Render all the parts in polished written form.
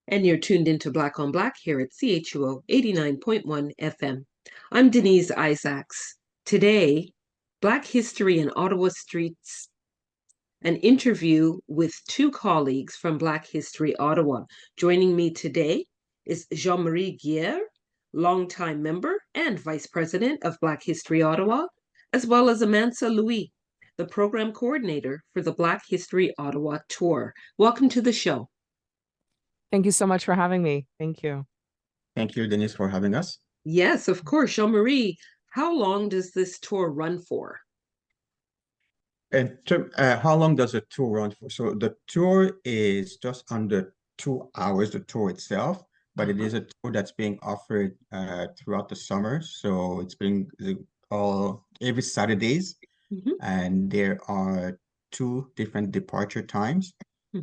And you're tuned into Black on Black here at CHUO 89.1 FM. I'm Denise Issaccs. Today, Black History in Ottawa Streets, an interview with two colleagues from Black History Ottawa. Joining me today is Jean-Marie Guerre, longtime member and Vice President of Black History Ottawa, as well as Amansaa Louis, the Program Coordinator for the Black History Ottawa Tour. Welcome to the show. Thank you so much for having me. Thank you. Thank you, Denise, for having us. Yes, of course. Jean-Marie, how long does this tour run for? How long does a tour run for? So the tour is just under 2 hours, the tour itself, but it is a tour that's being offered throughout the summer. So it's being all every Saturdays, and there are two different departure times,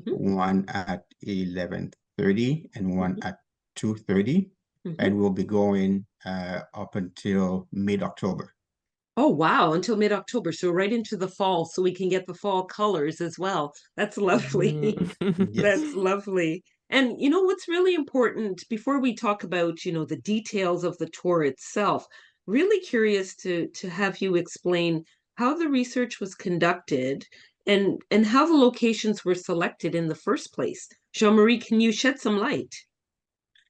one at 11:30 and one at 2:30, and we'll be going up until mid-October. Oh, wow, until mid-October. So right into the fall, so we can get the fall colors as well. That's lovely. That's lovely. And you know what's really important before we talk about, the details of the tour itself, really curious to have you explain how the research was conducted and how the locations were selected in the first place. Jean-Marie, can you shed some light?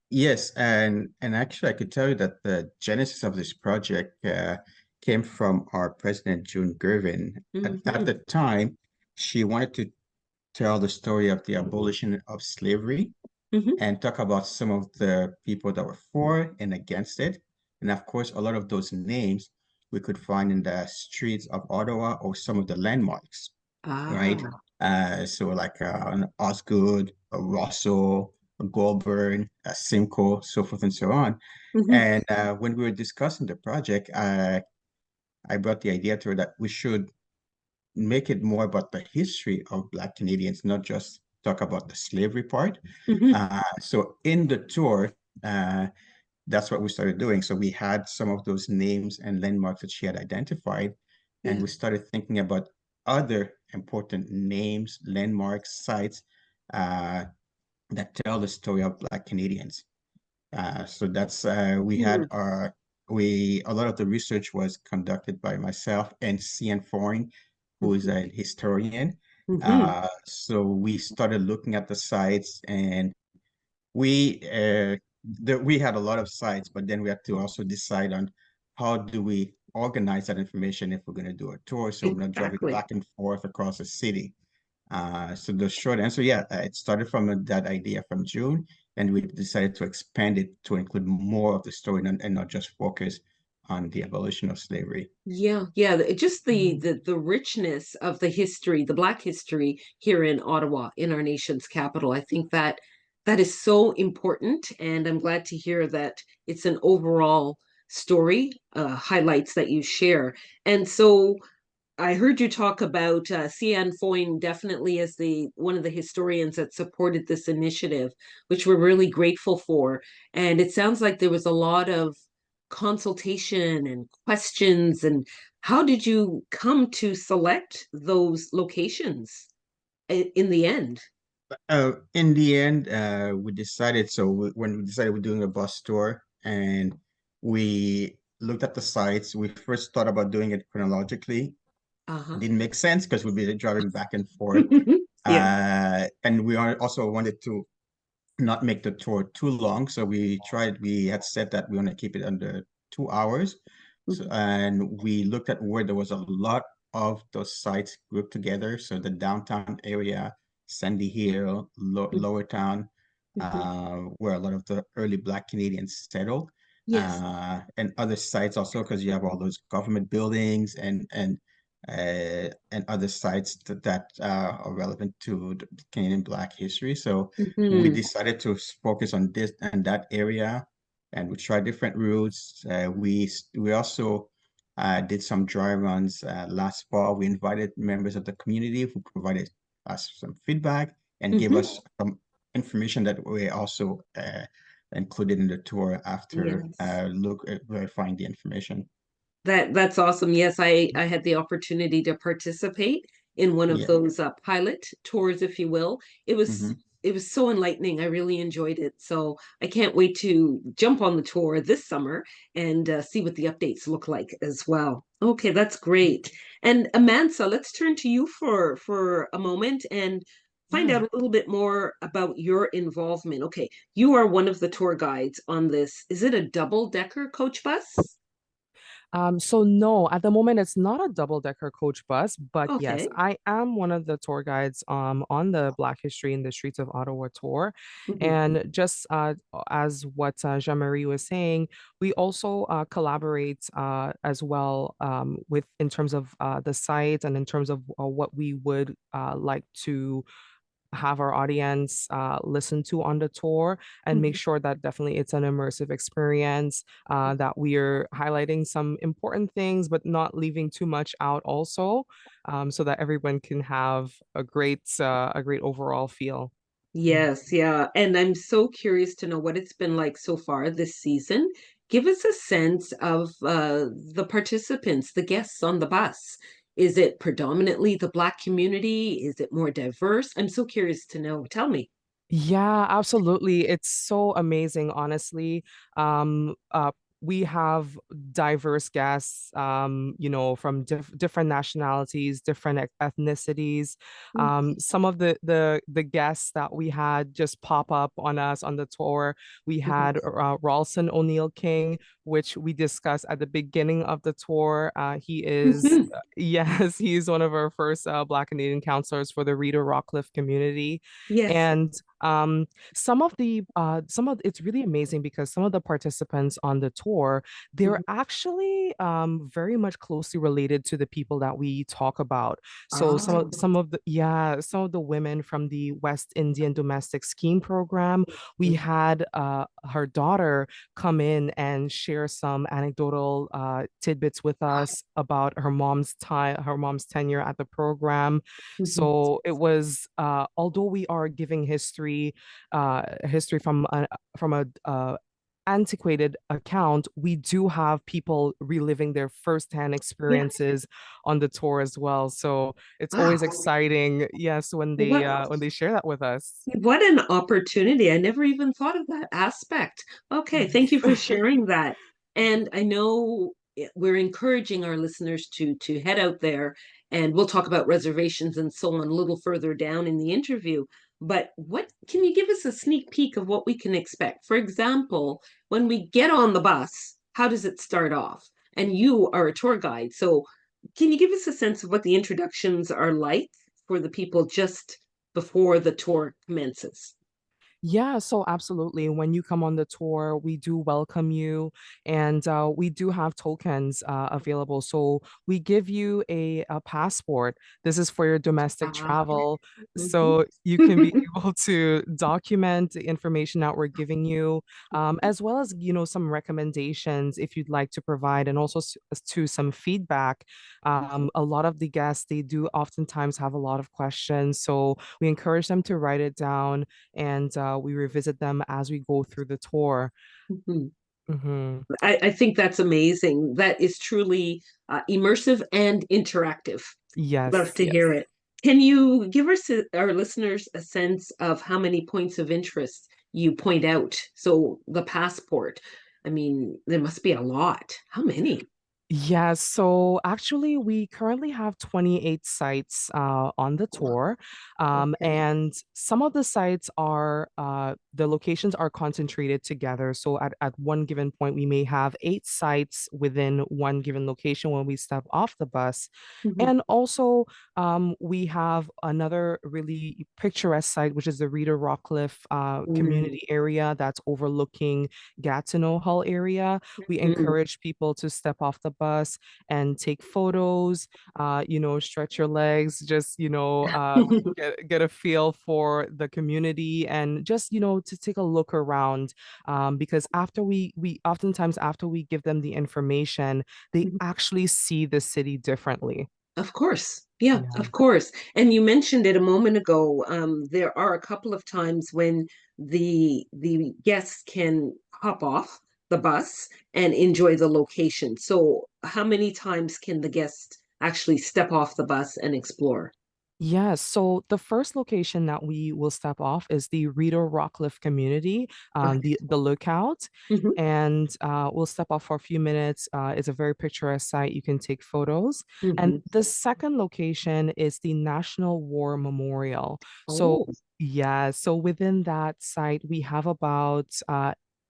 Yes, and actually I could tell you that the genesis of this project came from our president, June Gervin. At the time, she wanted to tell the story of the abolition of slavery and talk about some of the people that were for and against it. And of course, a lot of those names we could find in the streets of Ottawa or some of the landmarks, right? So like an Osgood, a Russell, a Goulburn, a Simcoe, so forth and so on. And when we were discussing the project, I brought the idea to her that we should make it more about the history of Black Canadians, not just talk about the slavery part. So in the tour, that's what we started doing. So we had some of those names and landmarks that she had identified, and we started thinking about other important names, landmarks, sites that tell the story of Black Canadians. So that's we had a lot of the research was conducted by myself and Cian Foreign, who is a historian. So we started looking at the sites, and we had a lot of sites, but then we had to also decide on how do we organize that information if we're going to do a tour, so we're not driving back and forth across the city. So the short answer, it started from that idea from June, and we decided to expand it to include more of the story and not just focus on the abolition of slavery. Yeah, just the richness of the history, the Black history here in Ottawa, in our nation's capital. I think that is so important, and I'm glad to hear that it's an overall story, highlights that you share. And so I heard you talk about Cian Foyne definitely as one of the historians that supported this initiative, which we're really grateful for. And it sounds like there was a lot of consultation and questions. And how did you come to select those locations in the end? In the end, we decided, when we decided we're doing a bus tour and we looked at the sites, we first thought about doing it chronologically. Didn't make sense because we'd be driving back and forth. And we also wanted to not make the tour too long. So we had said that we want to keep it under 2 hours. And we looked at where there was a lot of those sites grouped together. So the downtown area, Sandy Hill, Lower Town, where a lot of the early Black Canadians settled. And other sites also, because you have all those government buildings and other sites that are relevant to the Canadian Black history. So we decided to focus on this and that area, and we tried different routes. We also did some dry runs last fall. We invited members of the community who provided us some feedback and gave us some information that we also included in the tour after verifying the information. That's awesome. Yes, I had the opportunity to participate in one of those pilot tours, if you will. It was was so enlightening. I really enjoyed it. So I can't wait to jump on the tour this summer and see what the updates look like as well. Okay, that's great. And Amansa, let's turn to you for a moment and find Yeah. out a little bit more about your involvement. Okay, you are one of the tour guides on this. Is it a double-decker coach bus? So no, at the moment it's not a double-decker coach bus, but yes, Okay. I am one of the tour guides on the Black History in the Streets of Ottawa tour. Mhm. And just as what Jean-Marie was saying, we also collaborate as well with in terms of the site and in terms of what we would like to have our audience listen to on the tour and make Mhm. sure that definitely it's an immersive experience, that we are highlighting some important things, but not leaving too much out also, so that everyone can have a great overall feel. Yes, yeah. And I'm so curious to know what it's been like so far this season. Give us a sense of the participants, the guests on the bus. Is it predominantly the Black community? Is it more diverse? I'm so curious to know. Tell me. Yeah, absolutely. It's so amazing, honestly. Um, uh, we have diverse guests, from different nationalities, different ethnicities. Some of the guests that we had just pop up on us on the tour. We Mhm. had Ralston O'Neill King, which we discussed at the beginning of the tour. He is, yes, he's one of our first Black Canadian counselors for the Rita Rockcliffe community. Yes. And some of it's really amazing because some of the participants on the tour, they're Mhm. actually very much closely related to the people that we talk about. So Ah. some of the women from the West Indian Domestic Scheme Program, we had her daughter come in and share some anecdotal tidbits with us about her mom's tenure at the program. Mhm. So it was, although we are giving history from a antiquated account, we do have people reliving their firsthand Yeah. experiences on the tour as well. So it's Wow. always exciting, yes, What when they share that with us. what an opportunity. I never even thought of that aspect. Okay, thank you for sharing that. And I know we're encouraging our listeners to head out there and we'll talk about reservations and so on a little further down in the interview. But what can you give us a sneak peek of what we can expect? For example, when we get on the bus, how does it start off? And you are a tour guide, so can you give us a sense of what the introductions are like for the people just before the tour commences? Yeah, so absolutely. When you come on the tour, we do welcome you, and we do have tokens available. So we give you a passport. This is for your domestic Ah, travel, mhm. so you can be able to document the information that we're giving you, as well as some recommendations if you'd like to provide, and also to some feedback. A lot of the guests, they do oftentimes have a lot of questions, so we encourage them to write it down and we revisit them as we go through the tour. Mhm. Hmm. I think that's amazing. That is truly immersive and interactive. Love Yes, to hear yes. it. Can you give us, our listeners, a sense of how many points of interest you point out? So the passport, I mean, there must be a lot. How many? Yes, so actually, we currently have 28 sites on the tour. Okay. And some of the sites are, the locations are concentrated together. So at one given point, we may have 8 sites within one given location when we step off the bus. Mhm. And also, we have another really picturesque site, which is the Rita Rockcliffe Mm. community area that's overlooking Gatineau Hull area. We Mm. encourage people to step off the bus and take photos, stretch your legs, just, get a feel for the community and just, to take a look around. Because we oftentimes after we give them the information, they actually see the city differently. Of course. Yeah, Yeah. of course. And you mentioned it a moment ago. There are a couple of times when the guests can hop off the bus and enjoy the location. So how many times can the guest actually step off the bus and explore? Yes, so the first location that we will step off is the Rideau Rockcliffe community, Okay. the lookout, Hmm. and we'll step off for a few minutes. It's a very picturesque site. You can take photos. And Hmm. the second location is the National War Memorial. So Oh. yeah, so within that site, we have about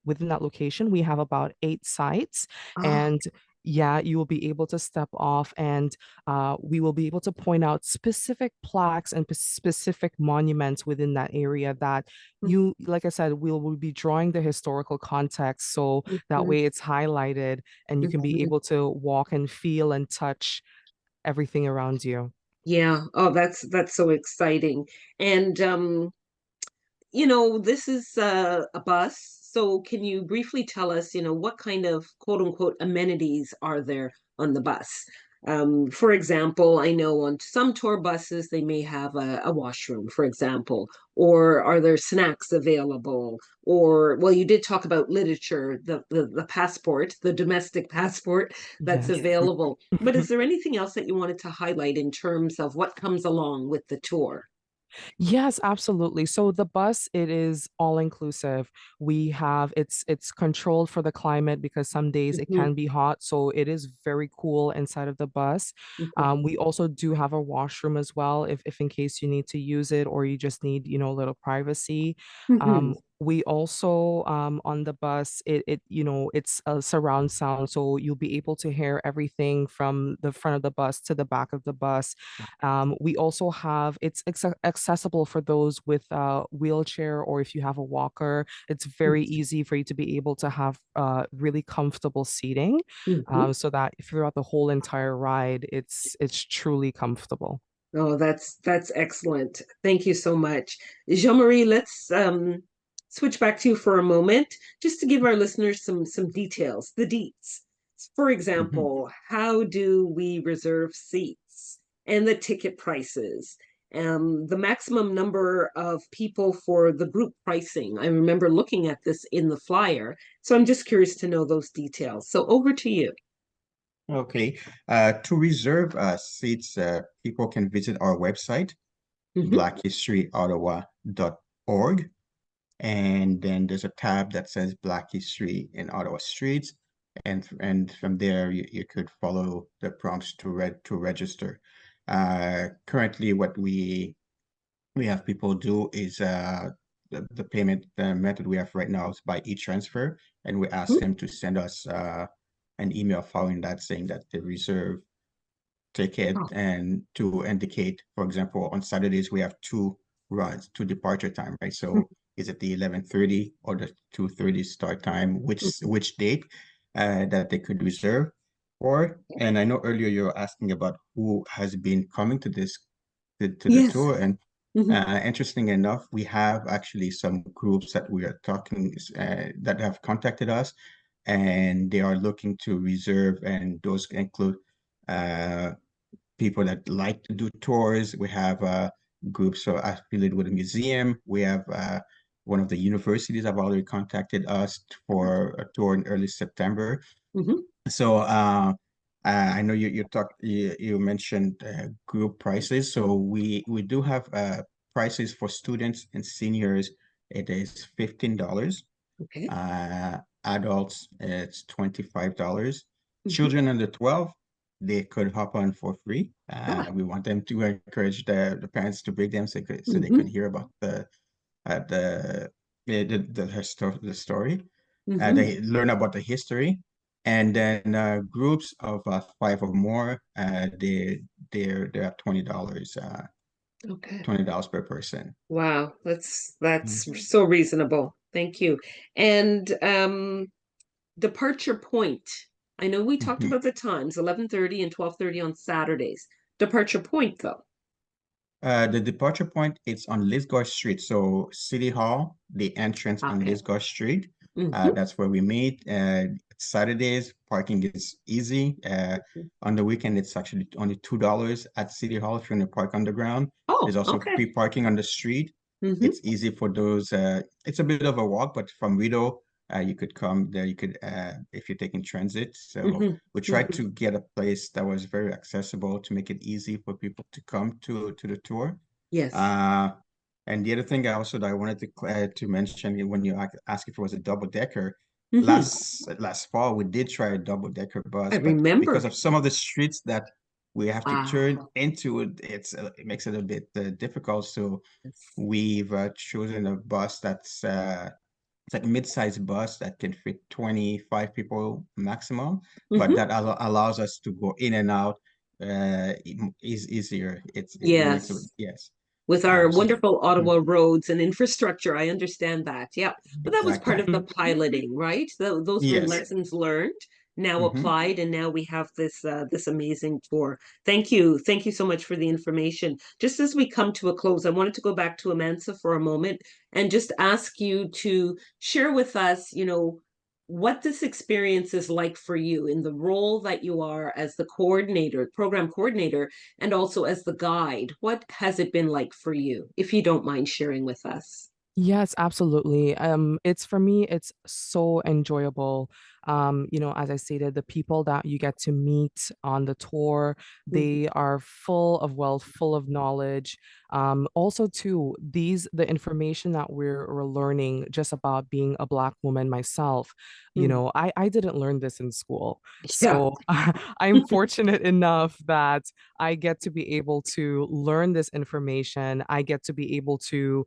within that location, we have about 8 sites, Ah. and yeah, you will be able to step off and we will be able to point out specific plaques and specific monuments within that area that you, like I said, will be drawing the historical context so that Mhm. way it's highlighted and you can be Mhm. able to walk and feel and touch everything around you. Yeah. Oh, that's so exciting. And this is a bus. So can you briefly tell us, what kind of quote unquote amenities are there on the bus? For example, I know on some tour buses, they may have a washroom, for example, or are there snacks available? Or, well, you did talk about literature, the passport, the domestic passport that's Yes. available. But is there anything else that you wanted to highlight in terms of what comes along with the tour? Yes, absolutely. So the bus, it is all inclusive. We have it's controlled for the climate because some days it Hmm. can be hot, so it is very cool inside of the bus. Hmm. We also do have a washroom as well, if in case you need to use it or you just need, a little privacy. Hmm. We also on the bus, it's a surround sound, so you'll be able to hear everything from the front of the bus to the back of the bus. We also have it's accessible for those with a wheelchair or if you have a walker. It's very easy for you to be able to have really comfortable seating, Hmm. so that throughout the whole entire ride, it's truly comfortable. Oh, that's excellent. Thank you so much. Jean-Marie, let's switch back to you for a moment, just to give our listeners some details, the deets. For Mhm. example, how do we reserve seats and the ticket prices? The maximum number of people for the group pricing. I remember looking at this in the flyer, so I'm just curious to know those details. So over to you. Okay. To reserve seats, people can visit our website, Hmm. blackhistoryottawa.org. And then there's a tab that says Black History in Ottawa Streets. And from there, you could follow the prompts to register. Currently, what we have people do is the payment method we have right now is by e-transfer, and we ask them to send us an email following that saying that they reserve ticket Oh. and to indicate, for example, on Saturdays we have two runs, two departure time, right? So is it the 11:30 or the 2:30 start time? Which date that they could reserve for? And I know earlier you were asking about who has been coming to to the Yes. tour, and Hmm. interesting enough, we have actually some groups that we are talking that have contacted us, and they are looking to reserve, and those include uh, people that like to do tours. We have groups affiliated with a museum. We have one of the universities have already contacted us for a tour in early September. Hmm. So I know you mentioned group prices. So we do have prices for students and seniors. It is $15. Okay. Adults, it's $25. Hmm. Children under 12, they could hop on for free. Ah. We want them to encourage the parents to bring them so they Hmm. can hear about the the story. Hmm. They learn about the history, and then groups of five or more, they're at $20, Okay. $20 per person. Wow, that's Mhm. so reasonable. Thank you. And departure point. I know we talked Mhm. about the times, 11:30 and 12:30 on Saturdays. Departure point though. The departure point is on Lisgar Street. So City Hall, the entrance on Okay. Lisgar Street. Hmm. That's where we meet. Saturdays, parking is easy. On the weekend, it's actually only $2 at City Hall if you're going to park underground. Oh, There's also okay. free parking on the street. Hmm. It's easy for those. It's a bit of a walk, but from Rideau You could come there. You could, if you're taking transit. So Hmm. we tried to get a place that was very accessible to make it easy for people to come to the tour. Yes. And the other thing also that I wanted to mention when you asked if it was a double decker, Hmm. last fall we did try a double decker I bus, but because remember. of some of the streets that we have to turn Ah, into, it makes it a bit difficult. So yes. we've chosen a bus that's it's like a mid-sized bus that can fit 25 people maximum, but Hmm. that allows us to go in and out is easier. It makes it, Yes. yes. With our So wonderful mm, Ottawa roads and infrastructure, I understand that. Yeah. But that was part exactly. of the piloting, right? Those were Yes. lessons learned, now Hmm. applied, and now we have this amazing tour. Thank you. Thank you so much for the information. Just as we come to a close, I wanted to go back to Amansaa for a moment and just ask you to share with us, what this experience is like for you in the role that you are as the coordinator, program coordinator, and also as the guide. What has it been like for you, if you don't mind sharing with us? Yes, absolutely. It's for me, it's so enjoyable. As I stated, the people that you get to meet on the tour, Mhm. they are full of wealth, full of knowledge. Also too, the information that we're learning just about being a Black woman myself, Mm. I didn't learn this in school. Yeah. So I'm fortunate enough that I get to be able to learn this information. I get to be able to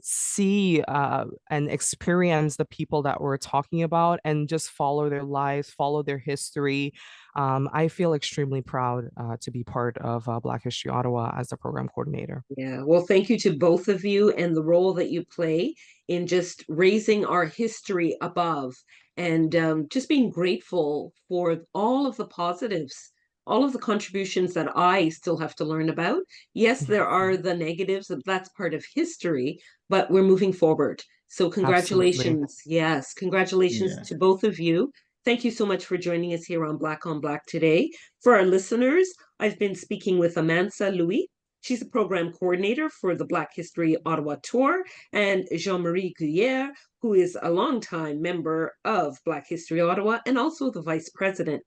see and experience the people that we're talking about and just follow their lives, follow their history. I feel extremely proud to be part of Black History Ottawa as the program coordinator. Yeah, well, thank you to both of you and the role that you play in just raising our history above and just being grateful for all of the positives, all of the contributions that I still have to learn about. Yes, Yeah, there are the negatives, that's part of history, but we're moving forward. So, absolutely. congratulations. Yes, congratulations Yeah. to both of you. Thank you so much for joining us here on Black today. For our listeners, I've been speaking with Amansaa Louis. She's a program coordinator for the Black History Ottawa Tour, and Jean-Marie Guyère, who is a longtime member of Black History Ottawa and also the vice president.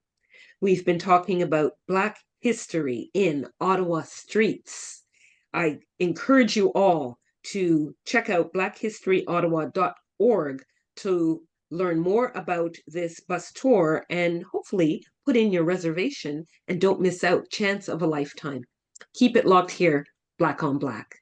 We've been talking about Black history in Ottawa streets. I encourage you all to check out blackhistoryottawa.org to learn more about this bus tour and hopefully put in your reservation and don't miss out. Chance of a lifetime. Keep it locked here, Black on Black.